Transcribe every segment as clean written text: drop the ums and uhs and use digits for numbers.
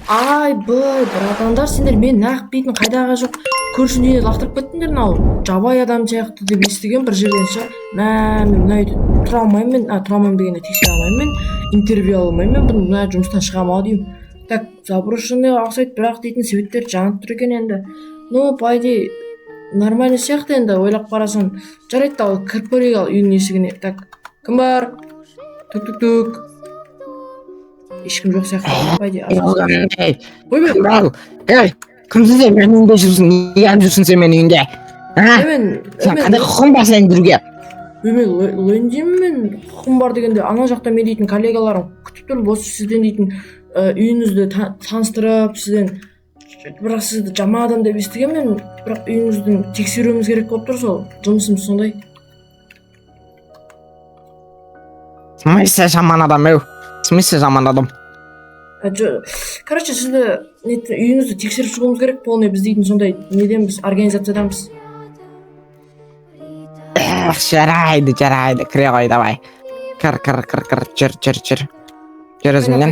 Айбай, братандар, сендер мен нақ бейтін қайдағы жоқ көршінің үйіне лақтырып кеттіңдер. Мынау жабай адам сияқты деп естіген бір жерден шығар. Мен мына үйде тұра алмаймын, тұра алмаймын дегенде тексере алмаймын, интервью ала алмаймын, бұны мына жұмыстан шығамын ау деймін. Так, заброшенный ұқсайды, бірақ дейтін светтер жанып тұр екен енді. Ну, по идее, нормально сияқты енді, ойлап қарасаң. Жарайды да, кіріп көрейік ал үйдің есігіне. Так, кім бар? Тук-тук-тук. Ешкім жоқ сияқты. По идее, кімсің сен менің үйімде жүрсің? Неге алып жүрсің сен менің үйімде? Сен қандай құқың бар сенің жүруге? Мен лендеймін, мен құқым бар дегенде ана жақта мен дейтін коллегаларым күтіп тұр, осы сізден дейтін үйіңізді таныстырып, сізден бірақ сізді жаман адам деп естіген мен, бірақ үйіңізді тексеруіміз керек болып тұр, сол жұмысымыз сондай. Смысле жаман адам еу? Смысле жаман адам? Короче, сізді үйіңізді тексеріп шығуымыз керек, полный біз дейтін сондай неден біз организациядамыз. Жарайды, кіре ғой, давай. Кір, жүр өзімнен.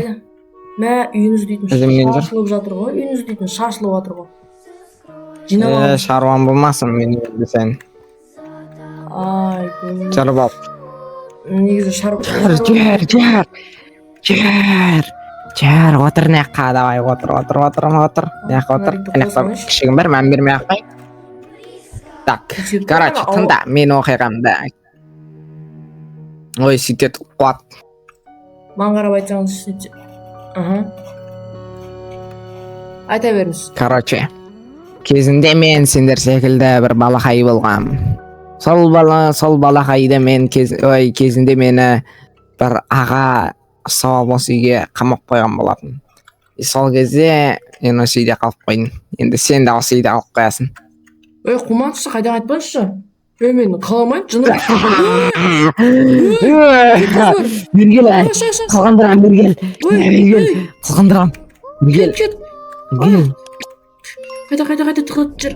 Мә, үйіңіз дейтін шашылып жатыр ғой, үйіңіз дейтін шашылып жатыр ғой. Шаруам болмасын мен үйімді сен. Жарып ал. Негізі шарып. Жүр, отыр неққа, давай, отыр. Неққа отыр. Неққа кішігім бар, мән бермей ақпай. Так, короче, тыңда, мен оқиғамды. Ой, сөйтет қуат. Маған қарап айтсаңыз сөйтет. Айта беріңіз. Короче, кезінде мен сендер секілді бір балақай болғам. Сол балақайды мен кезінде мені бір аға ұстап осы үйге қамап қойған болатын. Сол кезде мен осы үйде қалып қойдым. Енді сен де осы үйде қалып қоясың. Қумаңызшы, қайдан айтпаңызшы. Мен қаламайын, жыным. Бергел, қалғандырам, бергел. Қалғандырам, бергел. Қайда тықылып жүр.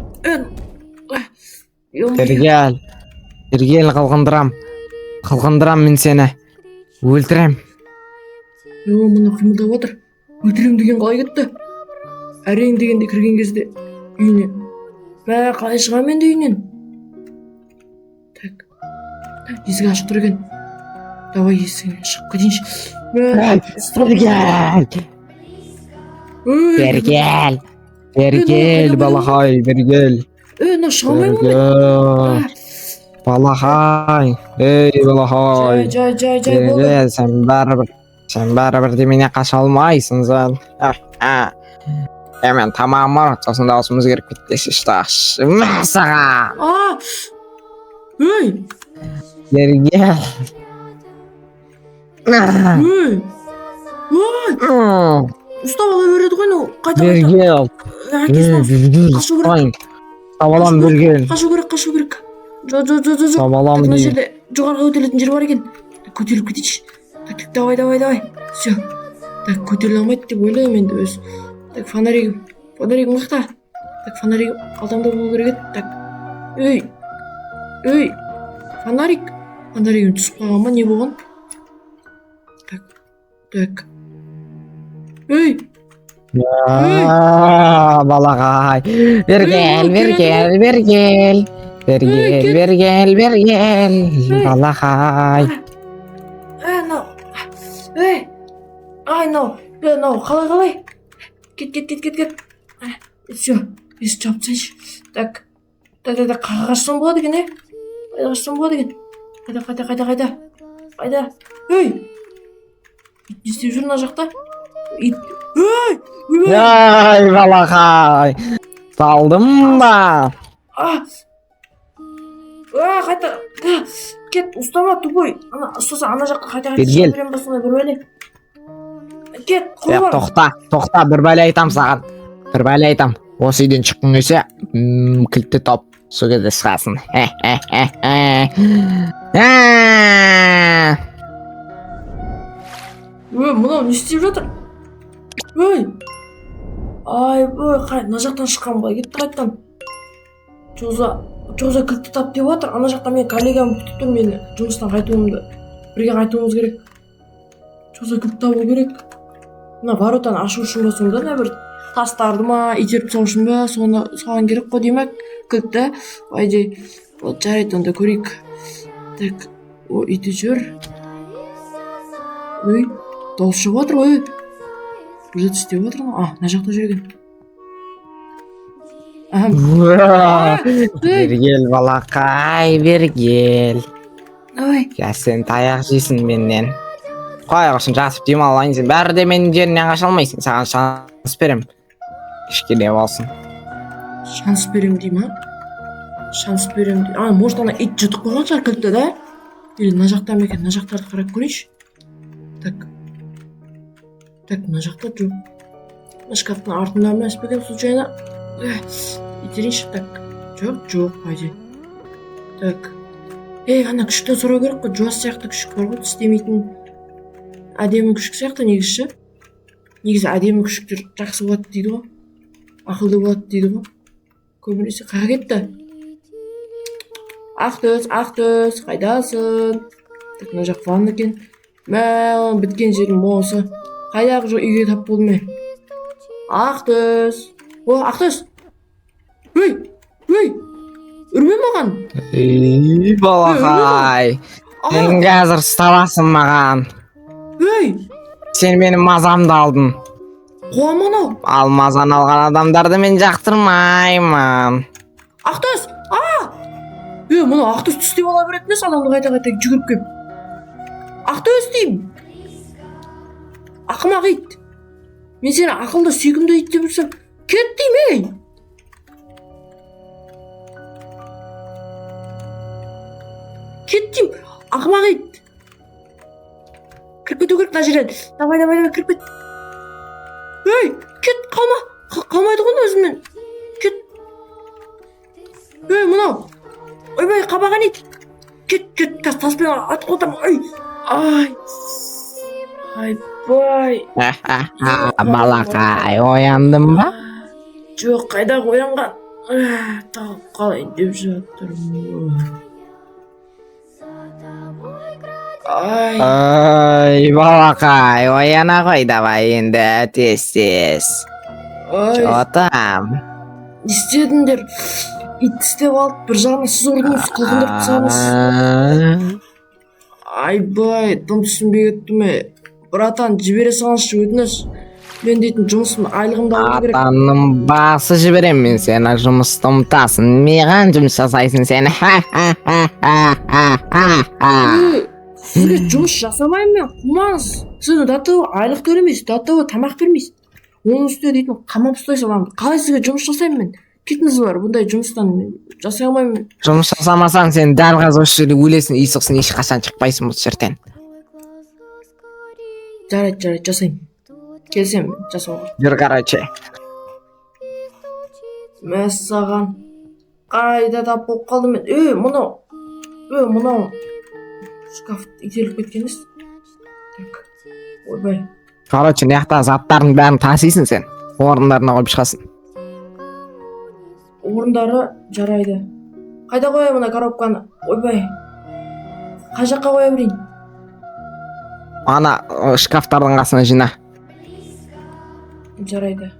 Бергел, қалғандырам мен сені. Өлтірем. Мұны қимылдап отыр. Өлтірем деген қалай кетті? Әрең дегенде кірген кезде үйіне. Қалай шығам енді үйінен? Так, есік ашық тұр екен. Давай есігінен шығып кетейінші. Бергел, балақай, бергел. Мына шыға алмаймын. Балақай, балақай. Жай, Сен бәрібір демене қаша алмайсың, зәл. Мен тамағым бар, сосын даусымыз керек беттесі шташ. Мәсаға! Бергел. Ұстап ала береді ғой, қайта. Бергел. Табалам, бергел. Қашу керек. Табалам мына жерде жоғарғы көтерілетін жер бар екен. Көтеріліп кетейінші. Так, давай. Все. Так, көтеріле алмайды деп ойлаймын енді өз. Так, фонаригім мықты. Так, фонаригім қалтамда болу керек еді. Так, фонаригім түсіп қалған ба, не болған? Так. Балағай. Бергел. Балағай. Қалай. Кет. Все, есік жауып тастайыншы. Так, қашсам болады екен, Қайда? Не істеп жүр мына жақта? Балақай. Салдым ба? Қайта. Кет, ұстама, тупой. Ұстаса, ана жаққа қайта берем басына бір бәле. Кет, құлы бар. Тоқта, бір бәле айтам саған. Осы үйден шыққың келсе, кілтті топ. Сол кезде шығасың. Мынау не істеп жатыр? Мына жақтан шыққан былай кетті қайттан. Жоза кілтті тап деп жатыр. Ана жақта мен коллегам күтіп тұр мені жұмыстан қайтуымды. Бірге қайтуымыз керек. Жоза кілтті табу керек. мына воротаны ашуу үчүн болсо да мына бир тастарды ма итерип салышым ба, соны салган керек го дейм кылып да. Айди. Вот жарайт, анда көрөйүк. Так, о ити жибер. Ой, дауыс чыгып атыр ой. Бир иштеп атыр. Мына жакта жүр экен. Бергел балакай, бергел. Давай. Я сен таяк жейсиң менден. Койгосун жатып дем алайын, сен баары да менин жеримден кача алмайсың. Сага шанс берем. Кичкене болсун. Шанс берем дейм, Шанс берем. Может ана ит жутуп койгон шығар кілтті да? Или мына жакта экен, мына жактарды карап көрөйүнчү. Так, мына жакта жок. Шкафтын артында эмес бекен случайно? Итерейинчи. Так, жок, айди. Так. Ана күшүктөн суроо керек го, жуас сыяктуу күшүк бар го, тистемейтин. Адеми күшүк сыяктуу негизичи. Негизи адеми күшүктөр жакшы болот дейди го. Акылдуу болот дейди го. Көбүнесе кайга кетти? Актөз, кайдасың? Так, мына жак ванна экен. Мә, биткен жерим болсо. Кайдагы жок үйгө тап болдум мен. Актөз. Актөз. Ой! Үрмө маган. Балакай. Сен азыр сталасың маган. Сен менин мазамды алдың. Куам анау. Ал мазаны алган адамдарды мен жактырмаймын. Актөз! Мына Актөз түстеп ала берет эмес, адамды кайта жүгүрүп келип. Актөз дейм. Акымак ит. Мен сени акылды сүйкүмдүү ит деп жүрсөм, кет дейм, эй. Кет дейм, акымак ит. Кирип кетүү керек мына жерден. Давай, кирип кет. Кет, калмайды го өзүмдөн. Кет. Мына. Ойбай, кабаган ит. Кет, таспен атып отам. Айбай. Балакай, ояндың ба? Жок, кайдагы оянган. Тагып калайын деп жатырмын. Балакай, ояна кой давай енді тез. Жотам. Не істедіңдер? Ит істеп алып, бір жағына сіз ұрдыңыз, қылғындырып тастадыңыз. Айбай, тым түсінбей кеттім. Братан, жібере салыңызшы, өтініш. Мен дейтін жұмысым айлығымды алу керек. Атанның басы жіберем мен сені, жұмысты ұмытасың. Маған жұмыс жасайсың сені. Сізге жұмыс жасамайын мен, құмаңыз. Сізді даттығы айлық төлемейсіз, даттығы тамақ бермейсіз. Оның үстіне дейтін қамап ұстайсыз аламын. Қалай сізге жұмыс жасаймын мен? Кетіңіз бар, бұндай жұмыстан жасай алмаймын мен. Жұмыс жасамасаң сен дәл қазір осы жерде өлесің, иісіқсің, ешқашан шықпайсың бұл жерден. Жарайды, жасаймын. Келсем жасауға. Жүр, короче. Мәссаған. Қайда тап болып қалдым мен. Мынау. Шкаф ителіп кеткеніз. Так. Ойбай. Короче, неяқта заттардың бәрін тасисың сен. Орындарына қойып шығасың. Орындары жарайды. Қайда қояйын мына коробканы? Ойбай. Қай жаққа қоя берейін? Ана шкафтардың қасына жина. Жарайды.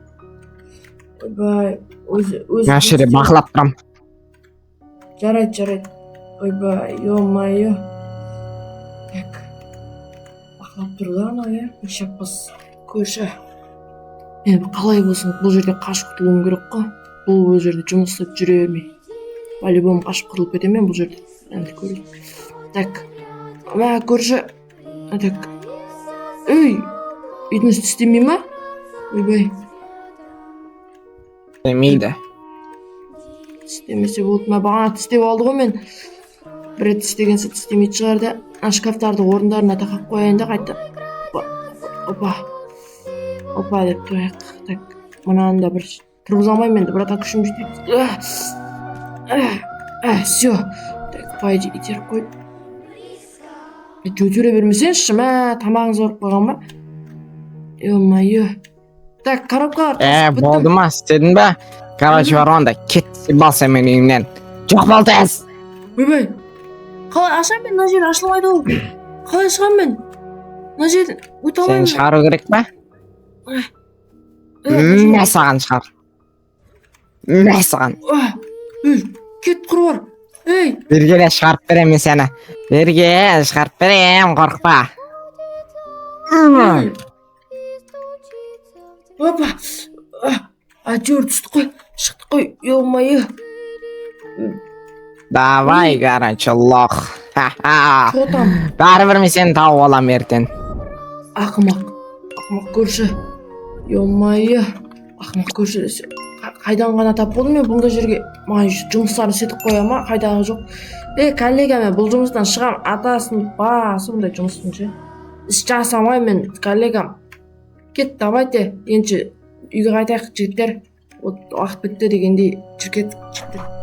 Ойбай. Мен жерде бақылап тұрам. Жарайды. Ойбай, ё-моё. Так. Бақылап тұр да анау, еш шаппас. Көрші. Енді қалай болсын, бұл жерде қашып құтылуым керек қой. Бұл жерде жұмыс істеп жүре бермей. По-любому қашып құтылып кетемін мен бұл жерде. Енді көрейік. Так. Ама көрші. Так. Итіңіз тістемей ма? Ойбай. Демейді. Тістемесе болды ма? Бағана тістеп алды ғой мен. Бір рет тістегенсе тістемейді шығарды. Шкафтарды орындарына тақап қояйын да қайта. Опа деп тұрайық. Так, мұнаны да бір тұрғыза алмаймын енді, братан күшім жетпейді. Всё. Так, пойди, итеріп қой. Жөтіре бермесеңші, тамағыңыз ауырып қалған ба? Ё-моё. Так, коробкалар тасып біттім. Болды ма, істедің ба? Короче, бар онда, кет, балса мен үйімнен. Жоқ бол тез. Ойбай. Қалай ашам мен, мына жер ашылмайды ол. Қалай шығам мен? Мына жерден өте алмаймын. Сені шығару керек па? Мә саған шығар. Мә саған. Кет құрғыр. Ей, Берге де шығарып берем мен сені. Берге шығарып берем, қорықпа. опа. Әйтеуір түстік қой. Шықтық қой. Ё-моё. Давай, короче, лох. Ха-ха. Шотам. Бәрібір мен сені тауып алам ертең. Ақымақ көрші. Ё-моё. Ақымақ көрші. Қайдан ғана тап болдым мен бұндай жерге? Маған жұмыстарын істетіп қоя ма? Қайдағы жоқ. Коллега, мен бұл жұмыстан шығам. Атасын басы бұндай жұмыстың ше. Іс жасамай мен, коллегам. Кет, давайте. Енді үйге қайтайық, жігіттер. Уақыт бітті дегендей. Жүр кет, жігіттер.